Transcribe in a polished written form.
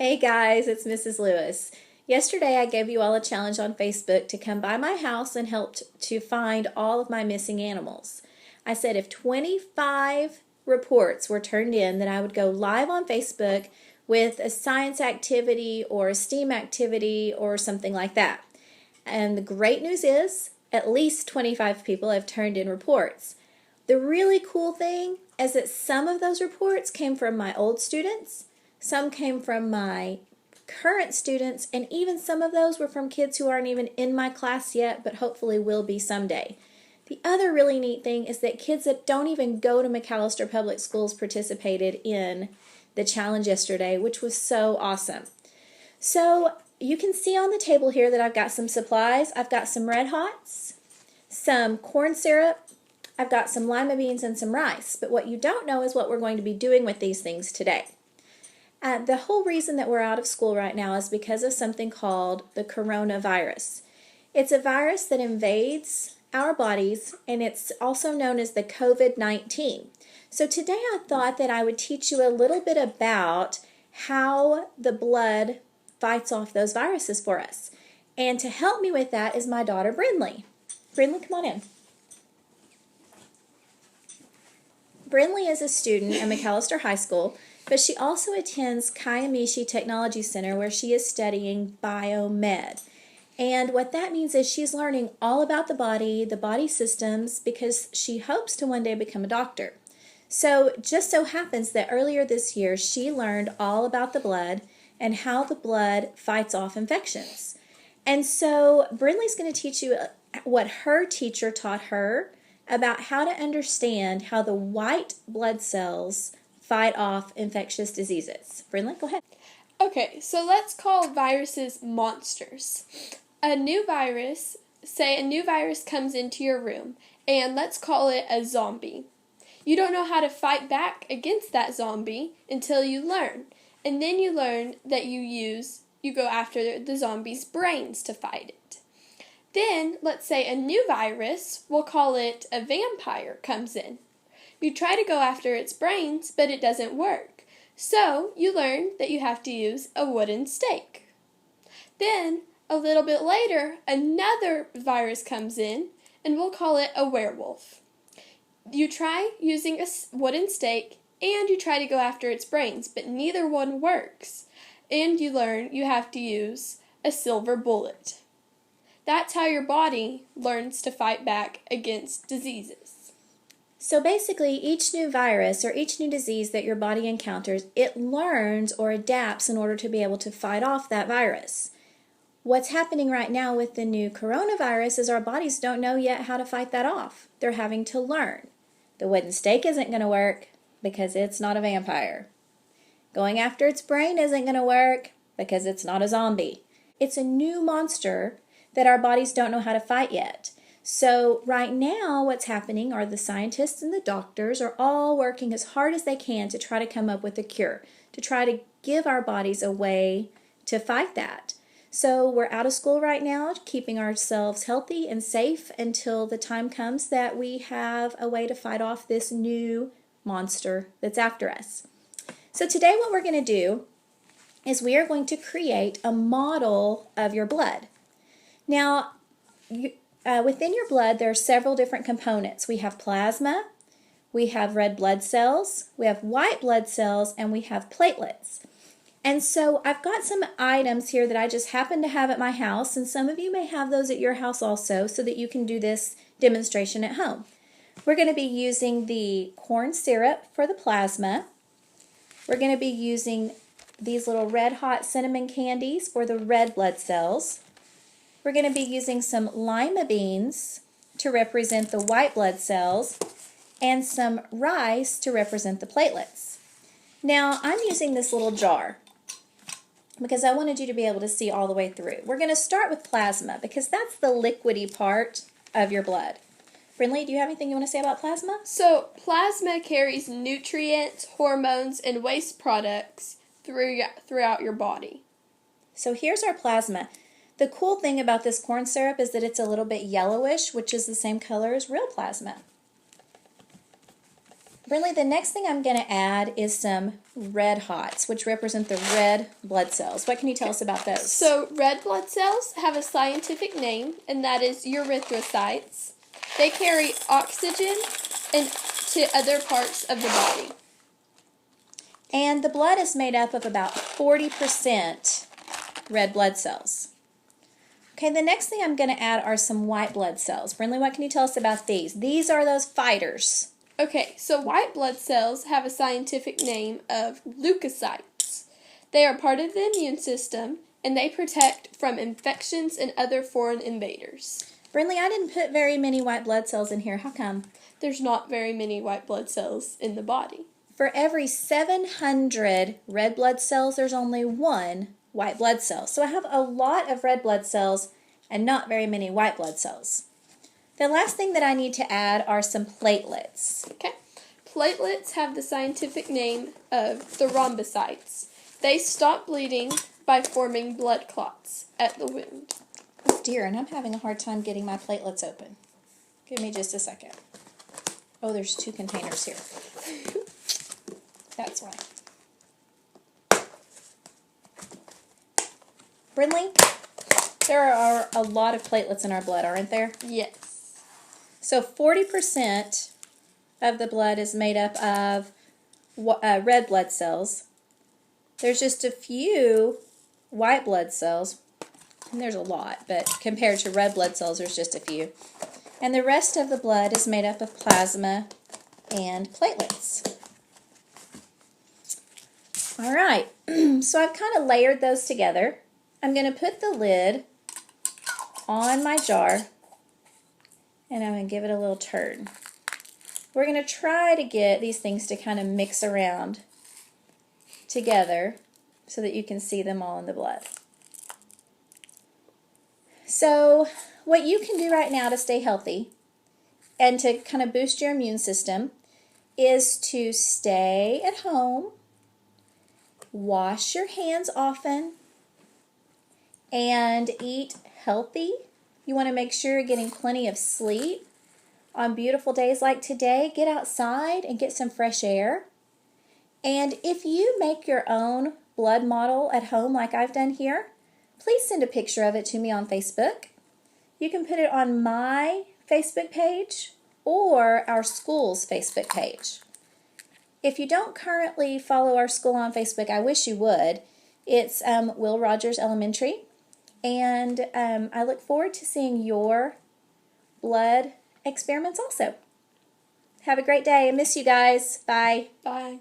Hey guys, it's Mrs. Lewis. Yesterday I gave you all a challenge on Facebook to come by my house and help to find all of my missing animals. I said if 25 reports were turned in that I would go live on Facebook with a science activity or a STEAM activity or something like that. And the great news is at least 25 people have turned in reports. The really cool thing is that some of those reports came from my old students, some came from my current students, and even some of those were from kids who aren't even in my class yet, but hopefully will be someday. The other really neat thing is that kids that don't even go to McAllister Public Schools participated in the challenge yesterday, which was so awesome. So you can see on the table here that I've got some supplies. I've got some Red Hots, some corn syrup, I've got some lima beans and some rice. But what you don't know is what we're going to be doing with these things today. The whole reason that we're out of school right now is because of something called the coronavirus. It's a virus that invades our bodies, and it's also known as the COVID-19. So today I thought that I would teach you a little bit about how the blood fights off those viruses for us. And to help me with that is my daughter Brinley. Brinley, come on in. Brinley is a student at McAllister High School, but she also attends Kiamichi Technology Center where she is studying biomed. And what that means is she's learning all about the body systems, because she hopes to one day become a doctor. So just so happens that earlier this year she learned all about the blood and how the blood fights off infections. And so Brinley's going to teach you what her teacher taught her about how to understand how the white blood cells fight off infectious diseases. Brinley, go ahead. Okay, so let's call viruses monsters. Say a new virus comes into your room, and let's call it a zombie. You don't know how to fight back against that zombie until you learn. And then you learn that you go after the zombie's brains to fight it. Then, let's say a new virus, we'll call it a vampire, comes in. You try to go after its brains, but it doesn't work. So, you learn that you have to use a wooden stake. Then, a little bit later, another virus comes in, and we'll call it a werewolf. You try using a wooden stake, and you try to go after its brains, but neither one works. And you learn you have to use a silver bullet. That's how your body learns to fight back against diseases. So basically, each new virus or each new disease that your body encounters, it learns or adapts in order to be able to fight off that virus. What's happening right now with the new coronavirus is our bodies don't know yet how to fight that off. They're having to learn. The wooden stake isn't going to work because it's not a vampire. Going after its brain isn't going to work because it's not a zombie. It's a new monster that our bodies don't know how to fight yet. So right now what's happening are the scientists and the doctors are all working as hard as they can to try to come up with a cure, to try to give our bodies a way to fight that. So we're out of school right now, keeping ourselves healthy and safe until the time comes that we have a way to fight off this new monster that's after us. So today what we're going to do is we are going to create a model of your blood. Now, within your blood, there are several different components. We have plasma, we have red blood cells, we have white blood cells, and we have platelets. And so I've got some items here that I just happen to have at my house, and some of you may have those at your house also, so that you can do this demonstration at home. We're going to be using the corn syrup for the plasma. We're going to be using these little Red Hot cinnamon candies for the red blood cells. We're going to be using some lima beans to represent the white blood cells and some rice to represent the platelets. Now, I'm using this little jar because I wanted you to be able to see all the way through. We're going to start with plasma because that's the liquidy part of your blood. Brinley, do you have anything you want to say about plasma? So, plasma carries nutrients, hormones, and waste products throughout your body. So here's our plasma. The cool thing about this corn syrup is that it's a little bit yellowish, which is the same color as real plasma. Brinley, the next thing I'm going to add is some red hots, which represent the red blood cells. What can you tell us about those? So, red blood cells have a scientific name, and that is erythrocytes. They carry oxygen to other parts of the body. And the blood is made up of about 40% red blood cells. Okay, the next thing I'm going to add are some white blood cells. Brinley, what can you tell us about these? These are those fighters. Okay, so white blood cells have a scientific name of leukocytes. They are part of the immune system, and they protect from infections and other foreign invaders. Brinley, I didn't put very many white blood cells in here. How come? There's not very many white blood cells in the body. For every 700 red blood cells, there's only one white blood cell. So I have a lot of red blood cells and not very many white blood cells. The last thing that I need to add are some platelets. Okay. Platelets have the scientific name of thrombocytes. They stop bleeding by forming blood clots at the wound. Oh dear, and I'm having a hard time getting my platelets open. Give me just a second. Oh, there's 2 containers here. That's why. Brinley, there are a lot of platelets in our blood, aren't there? Yes. So 40% of the blood is made up of red blood cells. There's just a few white blood cells, and there's a lot, but compared to red blood cells, there's just a few. And the rest of the blood is made up of plasma and platelets. All right, so I've kind of layered those together. I'm going to put the lid on my jar, and I'm going to give it a little turn. We're going to try to get these things to kind of mix around together so that you can see them all in the blood. So what you can do right now to stay healthy and to kind of boost your immune system is to stay at home, wash your hands often, and eat healthy. You want to make sure you're getting plenty of sleep. On beautiful days like today, get outside and get some fresh air. And if you make your own blood model at home like I've done here, please send a picture of it to me on Facebook. You can put it on my Facebook page or our school's Facebook page. If you don't currently follow our school on Facebook, I wish you would. It's Will Rogers Elementary. And I look forward to seeing your blood experiments also. Have a great day. I miss you guys. Bye. Bye.